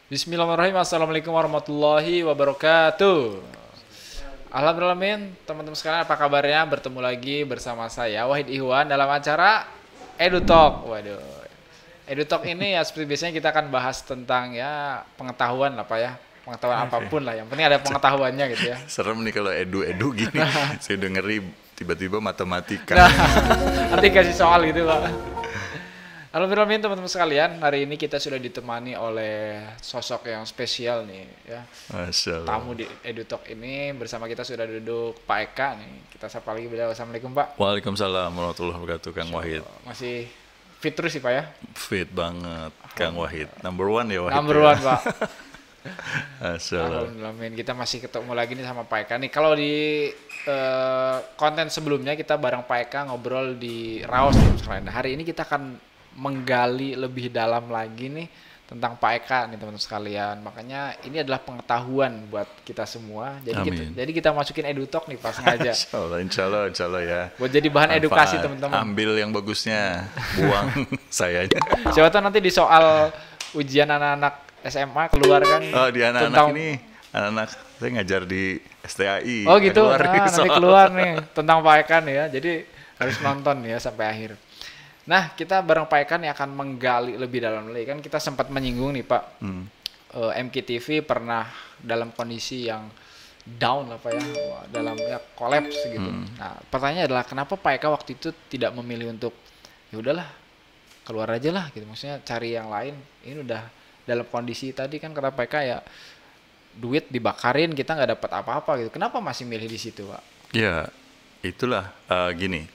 Bismillahirrahmanirrahim. Assalamualaikum warahmatullahi wabarakatuh. Alhamdulillah, teman-teman sekalian, apa kabarnya? Bertemu lagi bersama saya Wahid Ihwan dalam acara EduTalk. Waduh, EduTalk ini ya seperti biasanya kita akan bahas tentang ya pengetahuan lah Pak ya. Pengetahuan apapun lah, yang penting ada pengetahuannya gitu ya. Serem nih kalau edu-edu gini. Saya udah ngeri tiba-tiba matematika. Nah, nanti kasih soal gitu Pak. Alhamdulillah teman-teman sekalian, hari ini kita sudah ditemani oleh sosok yang spesial nih ya. Masya Allah. Tamu di EduTalk ini bersama kita sudah duduk Pak Eka nih. Kita sapa lagi beliau. Assalamualaikum Pak. Waalaikumsalam warahmatullahi wabarakatuh, Kang Wahid. Masih fit terus sih Pak ya? Fit banget, Kang Wahid. Number one ya Wahid. Number ya? one Pak. Masya Allah. Alhamdulillah kita masih ketemu lagi nih sama Pak Eka nih. Kalau di konten sebelumnya kita bareng Pak Eka ngobrol di Raos nih sekalian. Nah, hari ini kita akan menggali lebih dalam lagi nih tentang Pak Eka nih teman-teman sekalian. Makanya ini adalah pengetahuan buat kita semua. Jadi kita masukin EduTalk nih pas sengaja. Insya Allah ya. Buat jadi bahan Manfaat. edukasi teman-teman. Ambil yang bagusnya, buang sayanya. Siapa tahu nanti di soal ujian anak-anak SMA keluar kan. Oh, di anak-anak tentang... ini, anak-anak saya ngajar di STAI. Oh gitu, Keluar nanti keluar nih tentang Pak Eka nih ya. Jadi harus nonton ya sampai akhir. Nah, kita bareng Pak Eka nih akan menggali lebih dalam lagi. Kan kita sempat menyinggung nih Pak, MKTV pernah dalam kondisi yang down lah Pak ya, dalam ya kolaps gitu. Nah, pertanyaannya adalah kenapa Pak Eka waktu itu tidak memilih untuk ya udahlah keluar aja lah gitu. Maksudnya cari yang lain. Ini udah dalam kondisi tadi kan kata Pak Eka ya duit dibakarin kita nggak dapat apa-apa gitu. Kenapa masih milih di situ Pak? Ya, itulah gini.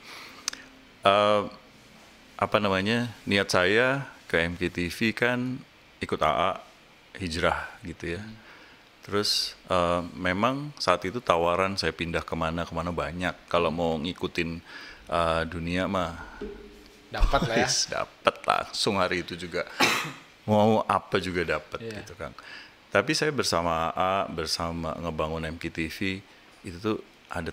Niat saya ke MKTV kan ikut AA hijrah gitu ya. Terus memang saat itu tawaran saya pindah kemana banyak. Kalau mau ngikutin dunia mah Dapat lah ya. dapat langsung hari itu juga. Mau apa juga dapat gitu kan. Tapi saya bersama AA, bersama ngebangun MKTV itu tuh ada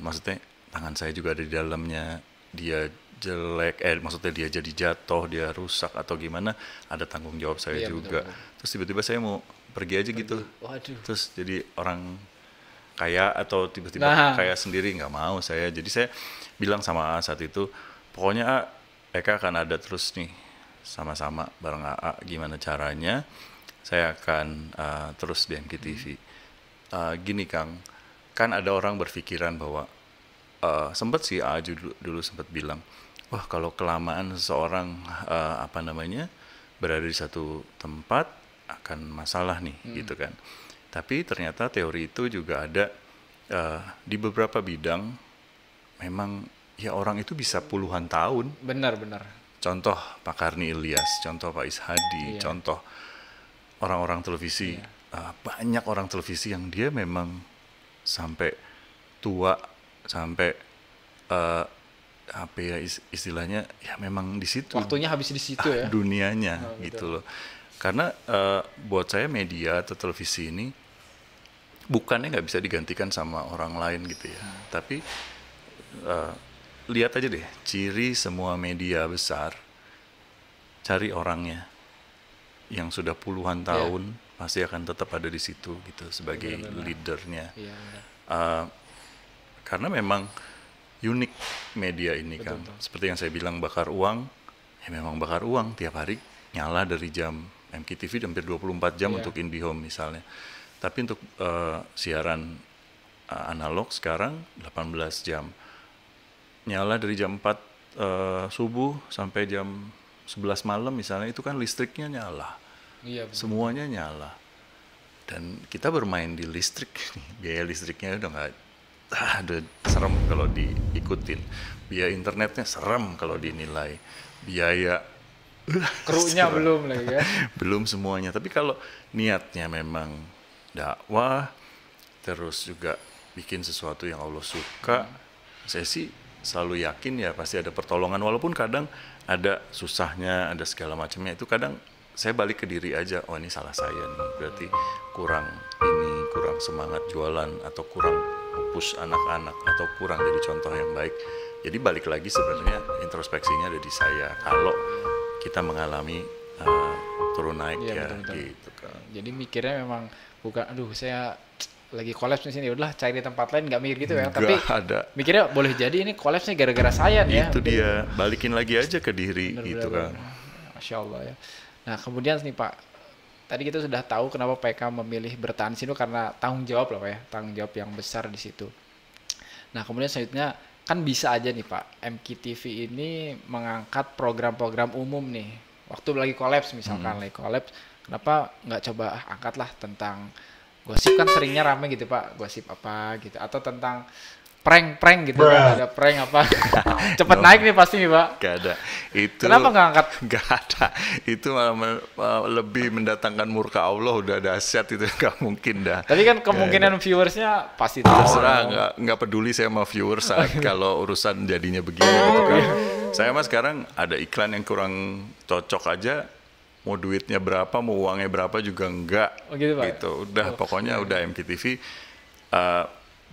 maksudnya tangan saya juga ada di dalamnya. Dia jelek, maksudnya dia jadi jatuh, dia rusak atau gimana, ada tanggung jawab saya juga. Betul. Terus tiba-tiba saya mau pergi aja gitu. Waduh. Terus jadi orang kaya atau tiba-tiba kaya sendiri, nggak mau saya. Jadi saya bilang sama A saat itu, pokoknya A, Eka akan ada terus nih, sama-sama bareng AA, gimana caranya, saya akan terus di MKTV. Gini Kang, kan ada orang berpikiran bahwa, sempat sih A dulu sempat bilang, wah kalau kelamaan seseorang berada di satu tempat akan masalah nih gitu kan. Tapi ternyata teori itu juga ada di beberapa bidang memang ya orang itu bisa puluhan tahun. Benar. Contoh Pak Karni Ilyas, contoh Pak Ishadi, contoh orang-orang televisi. Banyak orang televisi yang dia memang sampai tua, sampai istilahnya ya memang di situ waktunya habis di situ ya dunianya gitu loh. Karena buat saya media atau televisi ini bukannya nggak bisa digantikan sama orang lain gitu ya, tapi lihat aja deh ciri semua media besar, cari orangnya yang sudah puluhan tahun pasti akan tetap ada di situ gitu sebagai leadernya. Karena memang unik media ini kan. Seperti yang saya bilang bakar uang, ya memang bakar uang tiap hari nyala dari jam MKTV hampir 24 jam untuk IndiHome misalnya. Tapi untuk siaran analog sekarang 18 jam. Nyala dari jam 4 subuh sampai jam 11 malam misalnya, itu kan listriknya nyala. Semuanya nyala. Dan kita bermain di listrik, biaya listriknya udah serem kalau diikutin. Biaya internetnya serem kalau dinilai. Biaya krunya belum lagi kan. Belum semuanya. Tapi kalau niatnya memang dakwah, terus juga bikin sesuatu yang Allah suka, saya sih selalu yakin ya pasti ada pertolongan. Walaupun kadang ada susahnya, ada segala macamnya. Itu kadang saya balik ke diri aja, oh ini salah saya nih, berarti kurang semangat jualan, atau kurang push anak-anak, atau kurang jadi contoh yang baik. Jadi balik lagi sebenarnya introspeksinya ada di saya kalau kita mengalami turun naik betul. Gitu kan. Jadi mikirnya memang bukan, aduh saya lagi kolaps di sini, udahlah cari di tempat lain, nggak mikir gitu ya. Tapi ada. Mikirnya boleh jadi ini kolapsnya gara-gara saya nih ya. Itu dia, balikin lagi aja ke diri gitu kan. Masya Allah ya. Nah kemudian nih Pak, tadi kita sudah tahu kenapa PK memilih bertahan di situ karena tanggung jawab lah Pak ya, tanggung jawab yang besar di situ. Nah kemudian selanjutnya kan bisa aja nih Pak, MKTV ini mengangkat program-program umum nih. Waktu lagi kolaps misalkan, lagi kolaps, kenapa nggak coba angkatlah tentang gosip, kan seringnya rame gitu Pak, gosip apa gitu, atau tentang prank gitu kan, ada prank apa, cepet naik nih pasti nih Pak. Gak ada. Itu kenapa nggak angkat? Gak ada. Itu malah lebih mendatangkan murka Allah, udah dahsyat itu, gak mungkin dah. Tapi kan kemungkinan viewersnya pasti terserah, nggak peduli saya sama viewers saat kalau urusan jadinya begini gitu kan. Saya mah sekarang ada iklan yang kurang cocok aja, mau duitnya berapa, mau uangnya berapa juga enggak. Gitu, Pak? Gitu. Udah pokoknya udah MKTV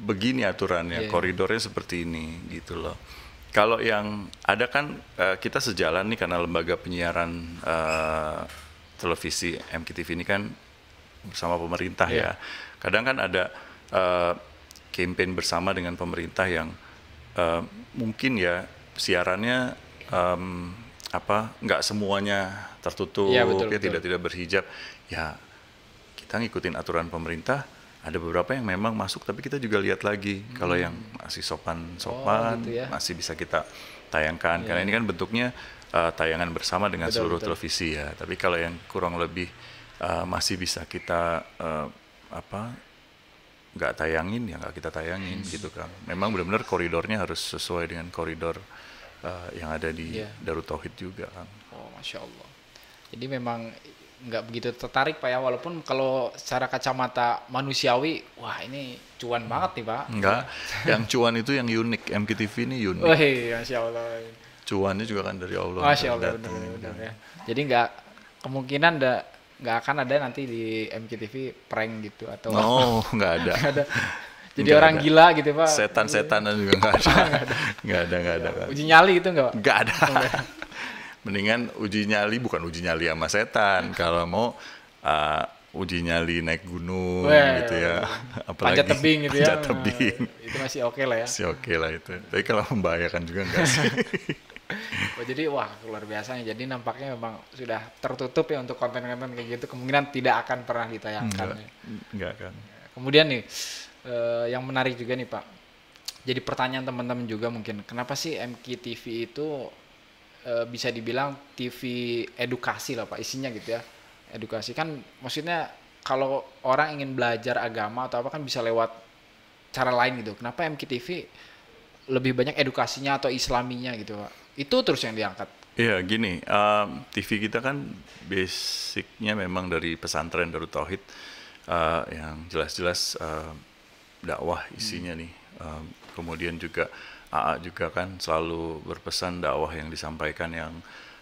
begini aturannya, koridornya seperti ini gitu loh. Kalau yang ada kan kita sejalan nih karena lembaga penyiaran televisi MKTV ini kan bersama pemerintah ya. Kadang kan ada campaign bersama dengan pemerintah yang mungkin ya siarannya nggak semuanya tertutup, betul. Tidak berhijab. Ya kita ngikutin aturan pemerintah. Ada beberapa yang memang masuk, tapi kita juga lihat lagi kalau yang masih sopan, gitu ya. Masih bisa kita tayangkan. Karena ini kan bentuknya tayangan bersama dengan seluruh televisi ya. Tapi kalau yang kurang lebih masih bisa kita nggak tayangin, ya nggak kita tayangin gitu kan. Memang benar-benar koridornya harus sesuai dengan koridor yang ada di Darut Tauhid juga kan. Oh, Masya Allah. Jadi memang nggak begitu tertarik Pak ya, walaupun kalau secara kacamata manusiawi, wah ini cuan banget nih Pak. Enggak, yang cuan itu yang unik, MKTV ini unik. Oh iya, Masya Allah. Cuannya juga kan dari Allah. Masya Allah, benar ya. Jadi kemungkinan nggak akan ada nanti di MKTV prank gitu atau nggak ada. Jadi nggak orang ada. Gila gitu Pak. Setan-setanan juga nggak ada. Nggak ada. Uji nyali itu nggak Pak? Nggak ada. Mendingan uji nyali, bukan uji nyali sama setan. Kalau mau uji nyali naik gunung gitu ya. Apalagi panjat tebing gitu panjat tebing. Itu masih oke lah ya. Masih oke lah itu. Tapi kalau membahayakan juga enggak sih. Jadi wah luar biasa nih. Jadi nampaknya memang sudah tertutup ya untuk konten-konten kayak gitu. Kemungkinan tidak akan pernah ditayangkan. Enggak kan. Kemudian nih yang menarik juga nih Pak. Jadi pertanyaan teman-teman juga mungkin, kenapa sih MKTV itu bisa dibilang TV edukasi lah Pak, isinya gitu ya. Edukasi kan maksudnya kalau orang ingin belajar agama atau apa kan bisa lewat cara lain gitu. Kenapa MKTV lebih banyak edukasinya atau islaminya gitu Pak? Itu terus yang diangkat. Iya gini, TV kita kan basicnya memang dari pesantren Darut Tauhid yang jelas-jelas dakwah isinya nih. Kemudian juga AA juga kan selalu berpesan dakwah yang disampaikan yang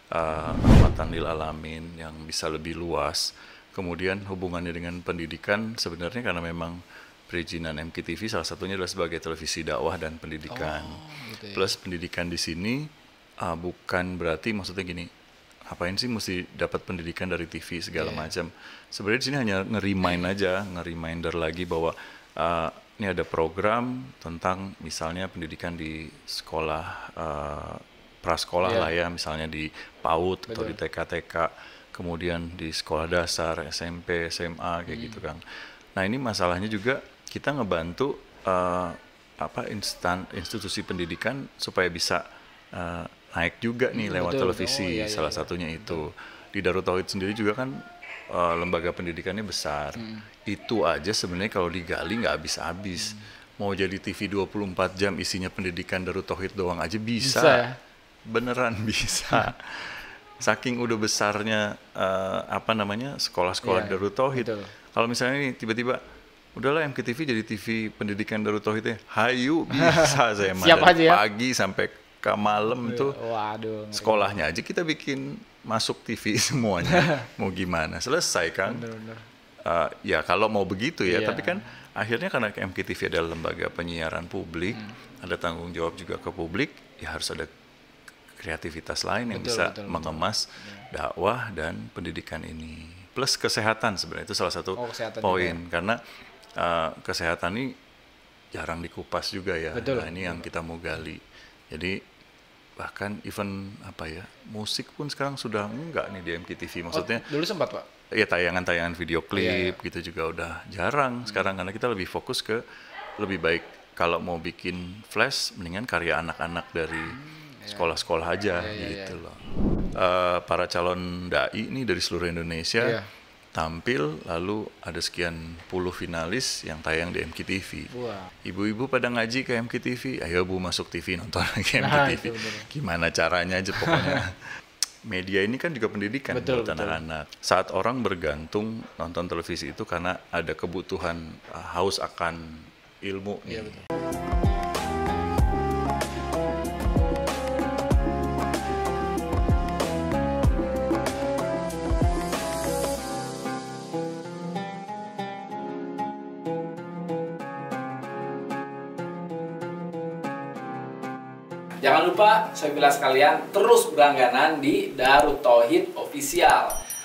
rahmatan lil alamin, yang bisa lebih luas. Kemudian hubungannya dengan pendidikan sebenarnya karena memang perizinan MKTV salah satunya adalah sebagai televisi dakwah dan pendidikan. Gitu ya. Plus pendidikan di sini bukan berarti maksudnya gini, ngapain sih mesti dapat pendidikan dari TV segala macam. Sebenarnya di sini hanya nge-reminder lagi bahwa ini ada program tentang misalnya pendidikan di sekolah prasekolah lah ya, misalnya di PAUD atau di TK-TK, kemudian di sekolah dasar, SMP, SMA kayak gitu kan. Nah ini masalahnya juga kita ngebantu institusi pendidikan supaya bisa naik juga nih lewat televisi, salah satunya itu. Di Darut Tauhid sendiri juga kan lembaga pendidikannya besar. Itu aja sebenarnya kalau digali nggak habis-habis. Mau jadi TV 24 jam isinya pendidikan Darut Tauhid doang aja bisa ya? Beneran bisa. Saking udah besarnya sekolah-sekolah Darut Tauhid. Kalau misalnya ini tiba-tiba udahlah MKTV jadi TV pendidikan Darut Tauhidnya, hayu bisa saya dari pagi sampai ke malam tuh. Waduh, sekolahnya aja kita bikin masuk TV semuanya. Mau gimana? Selesai kan? Ya kalau mau begitu ya, tapi kan akhirnya karena MKTV adalah lembaga penyiaran publik, ada tanggung jawab juga ke publik, ya harus ada kreativitas lain yang bisa mengemas dakwah dan pendidikan ini. plus kesehatan sebenarnya itu salah satu poin juga. Karena kesehatan ini jarang dikupas juga ya. Betul. Nah, ini yang kita mau gali. Jadi bahkan even musik pun sekarang sudah enggak nih di MKTV, maksudnya. Dulu sempat Pak? Ya tayangan-tayangan video klip gitu juga udah jarang sekarang, karena kita lebih fokus ke lebih baik kalau mau bikin flash mendingan karya anak-anak dari sekolah-sekolah aja gitu loh. Para calon dai ini dari seluruh Indonesia tampil, lalu ada sekian puluh finalis yang tayang di MKTV. Ibu-ibu pada ngaji ke MKTV, ayo Bu masuk TV nonton lagi MKTV. Gimana caranya aja pokoknya. Media ini kan juga pendidikan buat anak-anak. Saat orang bergantung nonton televisi itu karena ada kebutuhan haus akan ilmu nih. Betul. Jangan lupa, sobilah sekalian, terus berlangganan di Darut Tauhid Official.